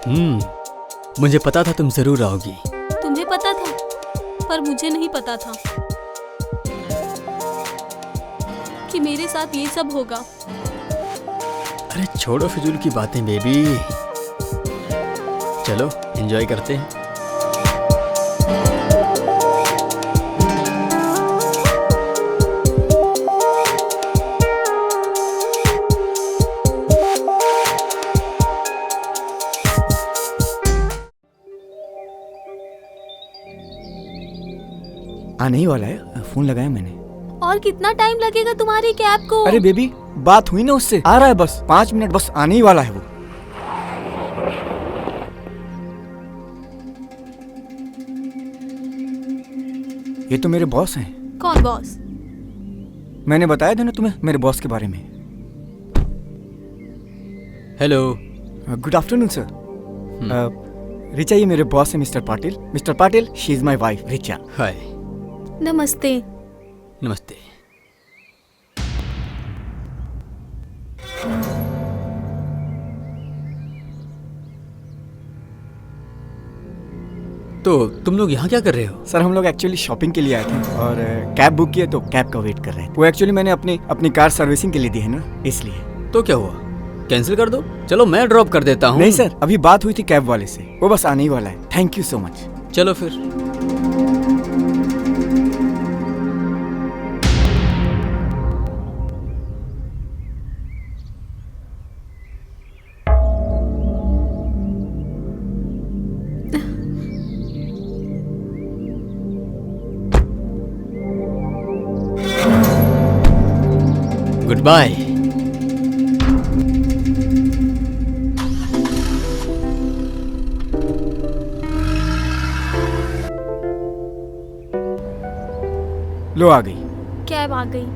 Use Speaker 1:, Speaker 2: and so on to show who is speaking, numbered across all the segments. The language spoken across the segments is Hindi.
Speaker 1: मुझे पता था तुम जरूर आओगी।
Speaker 2: तुम्हें पता था, पर मुझे नहीं पता था कि मेरे साथ ये सब होगा।
Speaker 1: अरे छोड़ो फिजूल की बातें बेबी, चलो एंजॉय करते हैं।
Speaker 3: आने ही वाला है, फोन लगाया मैंने।
Speaker 2: और कितना टाइम लगेगा तुम्हारी कैब को?
Speaker 3: अरे बेबी, बात हुई ना उससे, आ रहा है बस 5 मिनट, बस आने ही वाला है वो। ये तो मेरे बॉस हैं।
Speaker 2: कौन बॉस?
Speaker 3: मैंने बताया था ना तुम्हें मेरे बॉस के बारे में।
Speaker 1: Hello.
Speaker 3: Good afternoon sir. Richa, ये मेरे बॉस है mister Patil. Mister Patil, she is my wife Richa.
Speaker 1: Hi.
Speaker 2: नमस्ते।
Speaker 1: नमस्ते। तो तुम लोग यहाँ क्या कर रहे हो?
Speaker 3: सर हम लोग एक्चुअली शॉपिंग के लिए आए थे और कैब बुक किया तो कैब का वेट कर रहे हैं। वो एक्चुअली मैंने अपनी कार सर्विसिंग के लिए दी है ना, इसलिए।
Speaker 1: तो क्या हुआ, कैंसिल कर दो? चलो मैं ड्रॉप कर देता हूँ।
Speaker 3: नहीं सर, अभी बात हुई थी कैब वाले से, वो बस आने ही वाला है। Thank you so much.
Speaker 1: चलो फिर। Good bye.
Speaker 3: लो आ गई
Speaker 2: कैब, आ गई।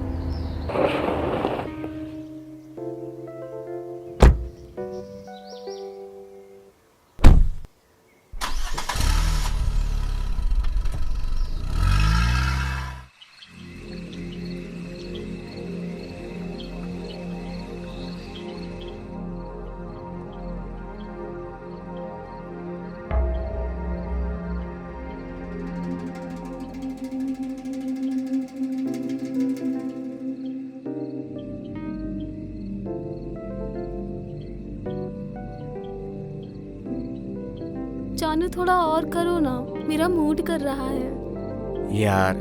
Speaker 2: जानू, थोड़ा और करो ना, मेरा मूड कर रहा है।
Speaker 3: यार,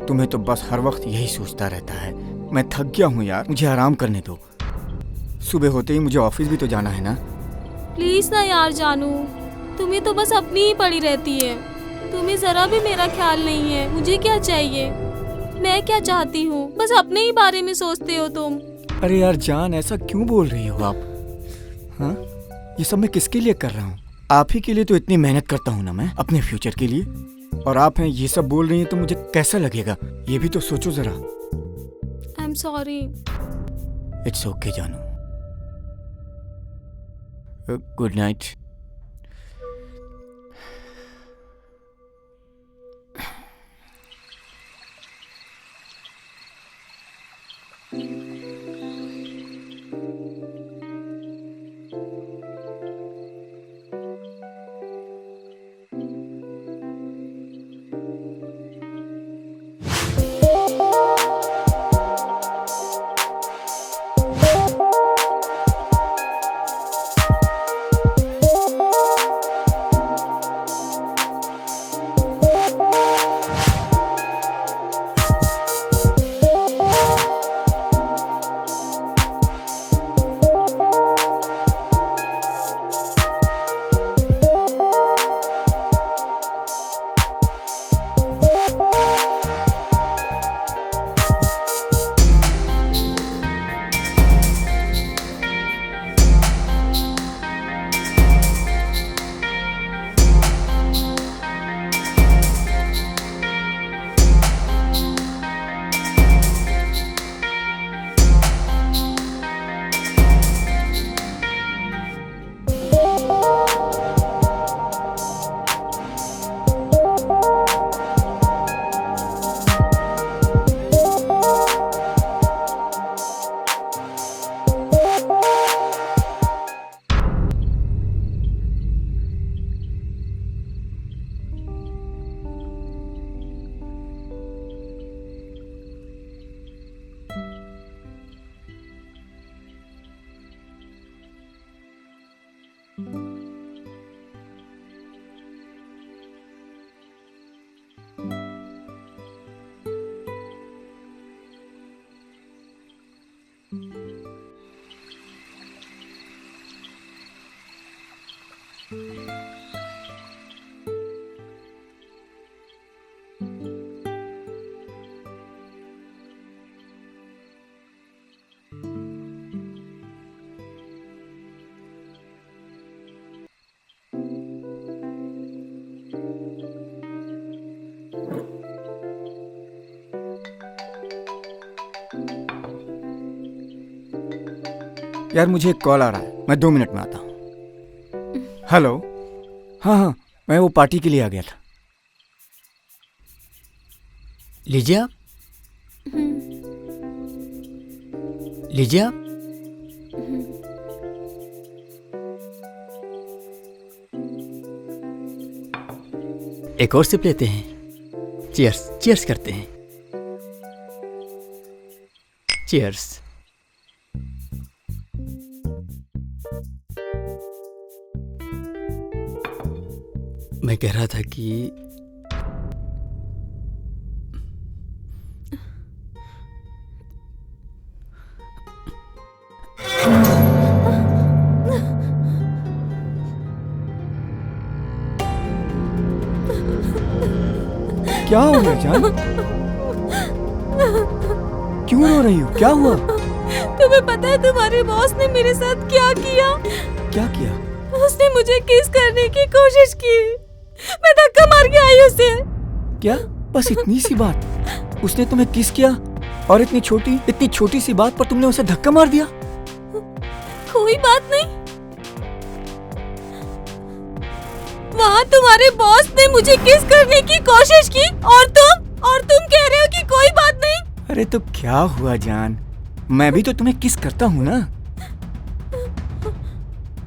Speaker 3: तुम्हें तो बस हर वक्त यही सोचता रहता है। मैं थक गया हूँ यार, मुझे आराम करने दो। सुबह होते ही मुझे ऑफिस भी तो जाना है ना।
Speaker 2: प्लीज ना यार जानू, तुम्हें तो बस अपनी ही पड़ी रहती है। तुम्हें जरा भी मेरा ख्याल नहीं है। मुझे क्या चाहिए, मैं क्या चाहती हूँ, बस अपने ही बारे में सोचते हो तुम।
Speaker 3: अरे यार जान, ऐसा क्यों बोल रही हो आप? हाँ, ये सब मैं किसके लिए कर रहा हूँ? आप ही के लिए तो इतनी मेहनत करता हूँ ना मैं, अपने फ्यूचर के लिए। और आप हैं ये सब बोल रही हैं तो मुझे कैसा लगेगा, ये भी तो सोचो जरा।
Speaker 2: I am sorry.
Speaker 3: It's okay जानू। Good night. यार मुझे एक कॉल आ रहा है, मैं 2 मिनट में आता हूँ। हेलो। हाँ हाँ, मैं वो पार्टी के लिए आ गया था।
Speaker 1: लीजिए आप। लीजिए आप। एक और सिप लेते हैं। चीयर्स, चीयर्स करते हैं। चीयर्स। मैं कह रहा था कि
Speaker 3: क्या हो गया जान? क्यों रो रही हो? क्या हुआ?
Speaker 2: तुम्हें पता है तुम्हारे बॉस ने मेरे साथ क्या किया?
Speaker 3: क्या किया?
Speaker 2: उसने मुझे किस करने की कोशिश की। मैं धक्का मार के आई उसे।
Speaker 3: क्या? बस इतनी सी बात? उसने तुम्हें किस किया और इतनी छोटी सी बात पर तुमने उसे धक्का मार दिया?
Speaker 2: कोई बात नहीं। वहाँ तुम्हारे बॉस ने मुझे किस करने की कोशिश की और तुम कह रहे हो कि कोई बात नहीं।
Speaker 3: अरे तो क्या हुआ जान? मैं भी तो तुम्हें किस करता हूँ ना।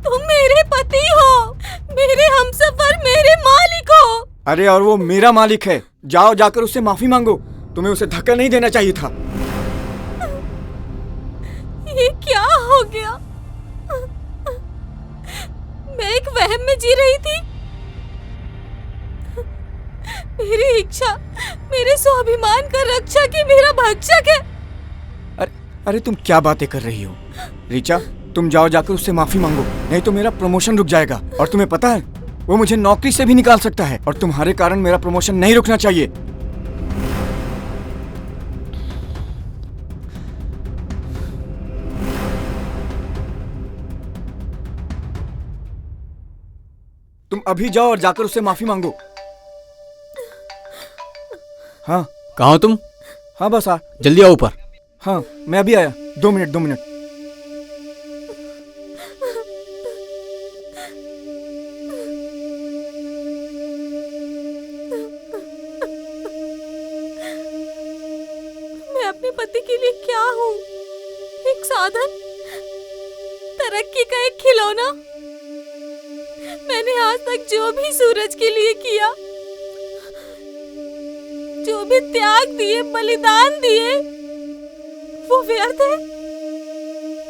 Speaker 2: तुम मेरे पति हो, मेरे हमसफर, मेरे मालिक हो।
Speaker 3: अरे और वो मेरा मालिक है। जाओ जाकर उससे माफी मांगो। तुम्हें उसे धक्का नहीं देना चाहिए था।
Speaker 2: ये क्या हो गया? मैं एक वहम में जी रही थी। मेरी इच्छा, मेरे स्वाभिमान का रक्षक ही मेरा भक्षक है।
Speaker 3: अरे तुम क्या बातें कर रही हो? ऋचा, तुम जाओ जाकर उससे माफी मांगो, नहीं तो मेरा प्रमोशन रुक जाएगा। और तुम्हें पता है वो मुझे नौकरी से भी निकाल सकता है और तुम्हारे कारण मेरा प्रमोशन नहीं रुकना चाहिए। तुम अभी जाओ और जाकर उससे माफी मांगो। हाँ।
Speaker 1: कहाँ हो तुम?
Speaker 3: हाँ बस आ।
Speaker 1: जल्दी आओ ऊपर।
Speaker 3: हाँ मैं अभी आया। 2 मिनट 2 मिनट।
Speaker 2: मैं अपने पति के लिए क्या हूँ? एक साधन, तरक्की का एक खिलौना। मैंने आज तक जो भी सूरज के लिए किया, जो भी त्याग दिए, बलिदान दिए, वो व्यर्थ है,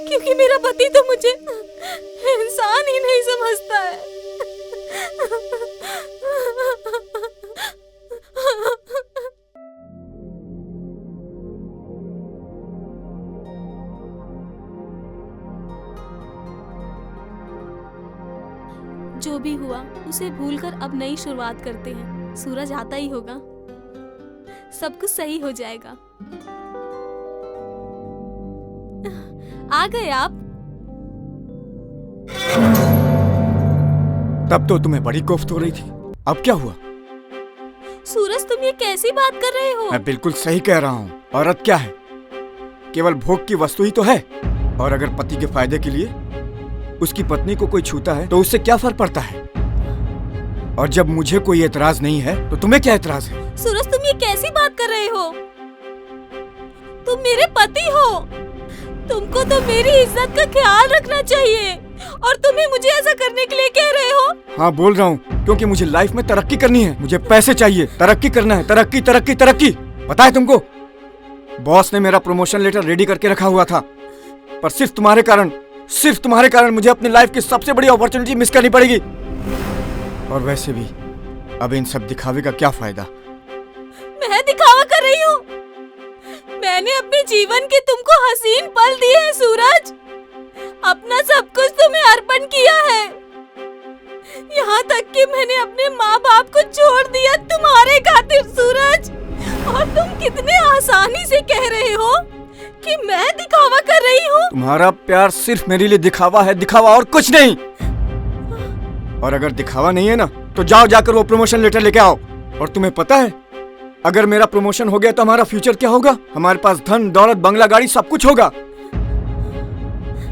Speaker 2: क्योंकि मेरा पति तो मुझे इंसान ही नहीं समझता है। जो भी हुआ उसे भूलकर अब नई शुरुआत करते हैं। सूरज आता ही होगा, सब कुछ सही हो जाएगा। आ गए आप?
Speaker 3: तब तो तुम्हें बड़ी कोफ्त हो रही थी, अब क्या हुआ?
Speaker 2: सूरज, तुम ये कैसी बात कर रहे हो?
Speaker 3: मैं बिल्कुल सही कह रहा हूँ। औरत क्या है? केवल भोग की वस्तु ही तो है। और अगर पति के फायदे के लिए उसकी पत्नी को कोई छूता है तो उससे क्या फर्क पड़ता है? और जब मुझे कोई एतराज नहीं है तो तुम्हें क्या एतराज है?
Speaker 2: सूरज, तुम ये कैसी बात कर रहे हो? तुम मेरे पति हो, तुमको तो मेरी इज्जत का ख्याल रखना चाहिए, और तुम्हें मुझे ऐसा करने के लिए कह रहे हो?
Speaker 3: हाँ बोल रहा हूँ, क्योंकि मुझे लाइफ में तरक्की करनी है। मुझे पैसे चाहिए, तरक्की करना है। तरक्की तरक्की तरक्की। पता है तुमको, बॉस ने मेरा प्रमोशन लेटर रेडी करके रखा हुआ था, पर सिर्फ तुम्हारे कारण मुझे अपनी लाइफ की सबसे बड़ी अपॉर्चुनिटी मिस करनी पड़ेगी। और वैसे भी अब इन सब दिखावे का क्या फायदा?
Speaker 2: मैं दिखावा कर रही हूँ? मैंने अपने जीवन के तुमको हसीन पल दिए हैं सूरज। अपना सब कुछ तुम्हें अर्पण किया है। यहाँ तक कि मैंने अपने माँ बाप को छोड़ दिया तुम्हारे खातिर सूरज। और तुम कितने आसानी से कह रहे हो कि मैं दिखावा कर रही हूँ।
Speaker 3: तुम्हारा प्यार सिर्फ मेरे लिए दिखावा है, दिखावा और कुछ नहीं। और अगर दिखावा नहीं है ना तो जाओ जाकर वो प्रमोशन लेटर लेके आओ। और तुम्हें पता है अगर मेरा प्रमोशन हो गया तो हमारा फ्यूचर क्या होगा? हमारे पास धन दौलत बंगला गाड़ी सब कुछ होगा।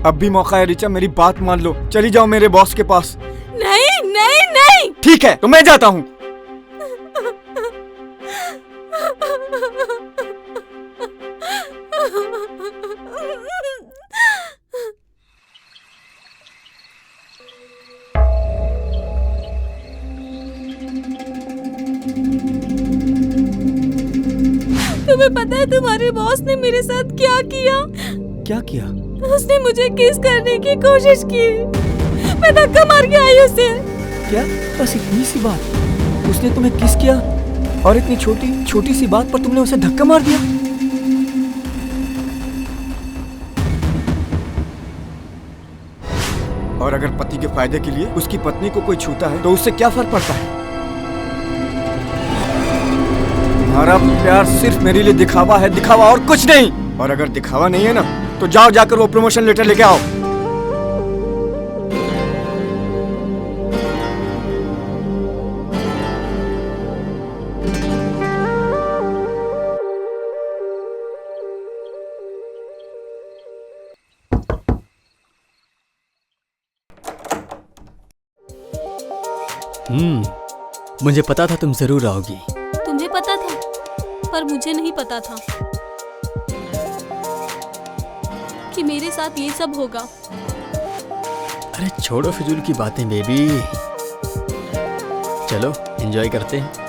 Speaker 3: अब भी मौका है रिचा, मेरी बात मान लो, चली जाओ मेरे बॉस के पास।
Speaker 2: नहीं नहीं नहीं।
Speaker 3: ठीक है तो मैं जाता हूँ।
Speaker 2: तुम्हें पता है तुम्हारे बॉस ने मेरे साथ क्या किया?
Speaker 3: क्या किया?
Speaker 2: उसने मुझे किस करने की कोशिश की। मैं धक्का मार के आई उसे।
Speaker 3: क्या? बस इतनी सी बात? उसने तुम्हें किस किया और इतनी छोटी छोटी सी बात पर तुमने उसे धक्का मार दिया? और अगर पति के फायदे के लिए उसकी पत्नी को कोई छूता है तो उससे क्या फर्क पड़ता है? तुम्हारा प्यार सिर्फ मेरे लिए दिखावा है, दिखावा और कुछ नहीं। और अगर दिखावा नहीं है ना तो जाओ जाकर वो प्रमोशन लेटर लेके आओ।
Speaker 1: मुझे पता था तुम जरूर आओगी।
Speaker 2: तुम्हें पता था पर मुझे नहीं पता था कि मेरे साथ ये सब होगा।
Speaker 1: अरे छोड़ो फिजूल की बातें बेबी, चलो एंजॉय करते हैं।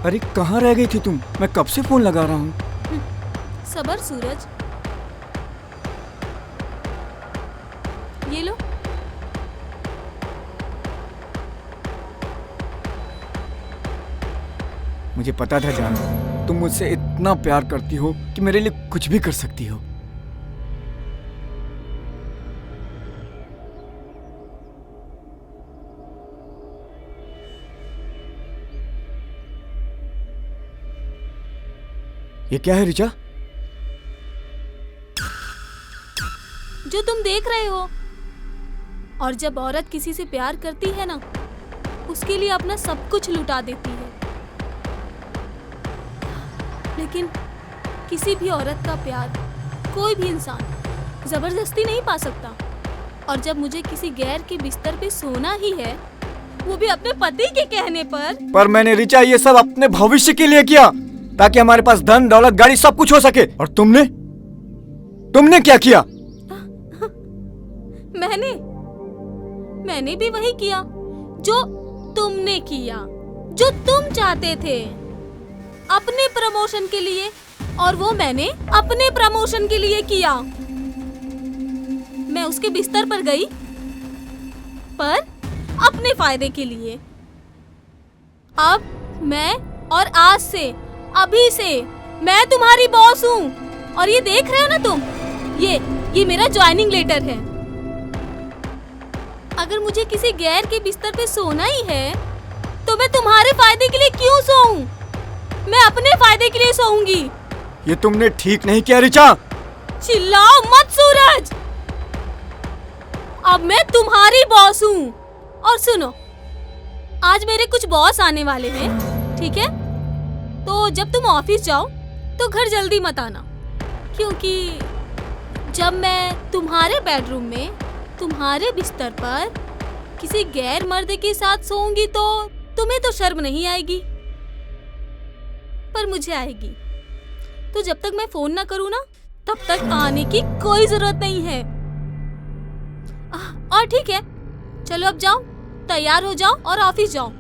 Speaker 3: अरे कहाँ रह गई थी तुम? मैं कब से फोन लगा रहा हूँ।
Speaker 2: सबर सूरज, ये लो।
Speaker 3: मुझे पता था जान, तुम मुझसे इतना प्यार करती हो कि मेरे लिए कुछ भी कर सकती हो। ये क्या है रिचा?
Speaker 2: जो तुम देख रहे हो और जब औरत किसी से प्यार करती है ना, उसके लिए अपना सब कुछ लुटा देती है। लेकिन किसी भी औरत का प्यार कोई भी इंसान जबरदस्ती नहीं पा सकता। और जब मुझे किसी गैर के बिस्तर पे सोना ही है, वो भी अपने पति के कहने पर
Speaker 3: मैंने रिचा ये सब अपने भविष्य के लिए किया, ताकि हमारे पास धन दौलत गाड़ी सब कुछ हो सके। और तुमने क्या किया?
Speaker 2: मैंने भी वही किया जो तुमने किया, जो तुम चाहते थे अपने प्रमोशन के लिए, और वो मैंने अपने प्रमोशन के लिए किया। मैं उसके बिस्तर पर गई, पर अपने फायदे के लिए। अब मैं और आज से, अभी से मैं तुम्हारी बॉस हूँ। और ये देख रहे हो ना तुम, ये मेरा ज्वाइनिंग लेटर है। अगर मुझे किसी गैर के बिस्तर पे सोना ही है, तो मैं तुम्हारे फायदे के लिए क्यों सोऊं? मैं अपने फायदे के लिए सोऊंगी।
Speaker 3: ये तुमने ठीक नहीं किया रिचा।
Speaker 2: चिल्लाओ मत सूरज। अब मैं तुम्हारी बॉस हूँ। और सुनो, आज मेरे कुछ बॉस आने वाले हैं, ठीक है? तो जब तुम ऑफिस जाओ तो घर जल्दी मत आना, क्योंकि जब मैं तुम्हारे बेडरूम में तुम्हारे बिस्तर पर किसी गैर मर्द के साथ सोऊंगी तो तुम्हें तो शर्म नहीं आएगी, पर मुझे आएगी। तो जब तक मैं फोन ना करूँ ना, तब तक आने की कोई जरूरत नहीं है। और ठीक है, चलो अब जाओ, तैयार हो जाओ और ऑफिस जाओ।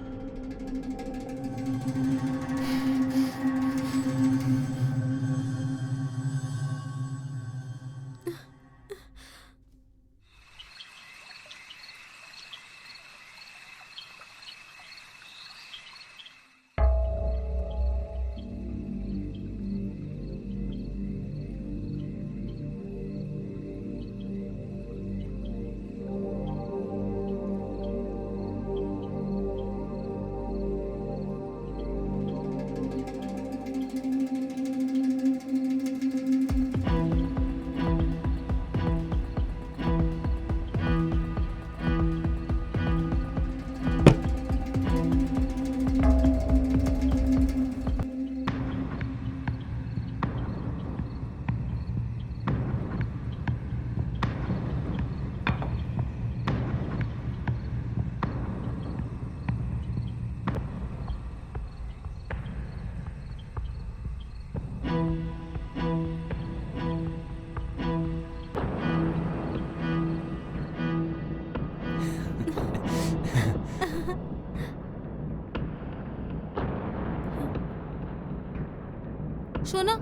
Speaker 2: सोना,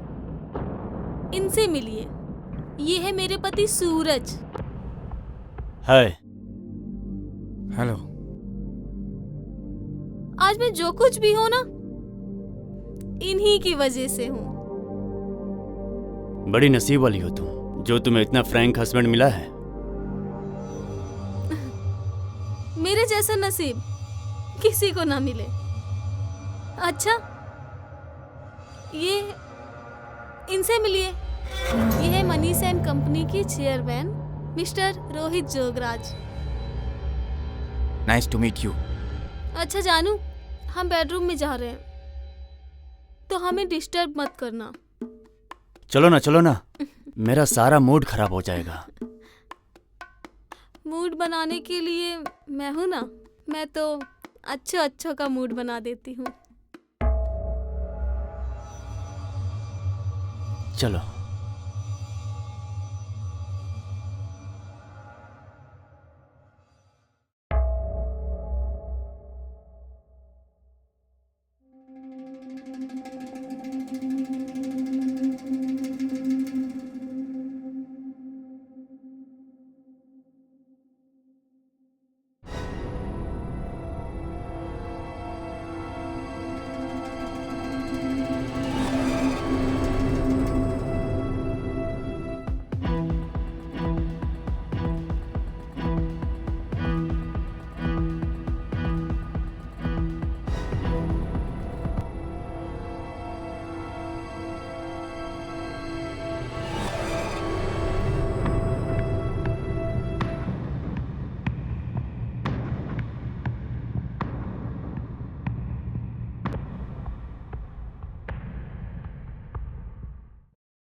Speaker 2: इनसे मिलिए। ये है मेरे पति सूरज।
Speaker 1: हाय।
Speaker 3: हेलो।
Speaker 2: आज मैं जो कुछ भी हूँ ना, इन्हीं की वजह से हूँ।
Speaker 1: बड़ी नसीब वाली हो तुम, जो तुम्हें इतना फ्रैंक हस्बैंड मिला है।
Speaker 2: मेरे जैसा नसीब किसी को ना मिले। अच्छा, ये इनसे मिलिए। ये है मनीष एंड कंपनी की chairman mister Rohit Jograj.
Speaker 3: Nice to meet you.
Speaker 2: अच्छा जानू, हम बेडरूम में जा रहे हैं, तो हमें डिस्टर्ब मत करना।
Speaker 1: चलो ना, मेरा सारा मूड खराब हो जाएगा।
Speaker 2: मूड बनाने के लिए मैं हूं ना, मैं तो अच्छों का मूड बना देती हूँ।
Speaker 1: चलो।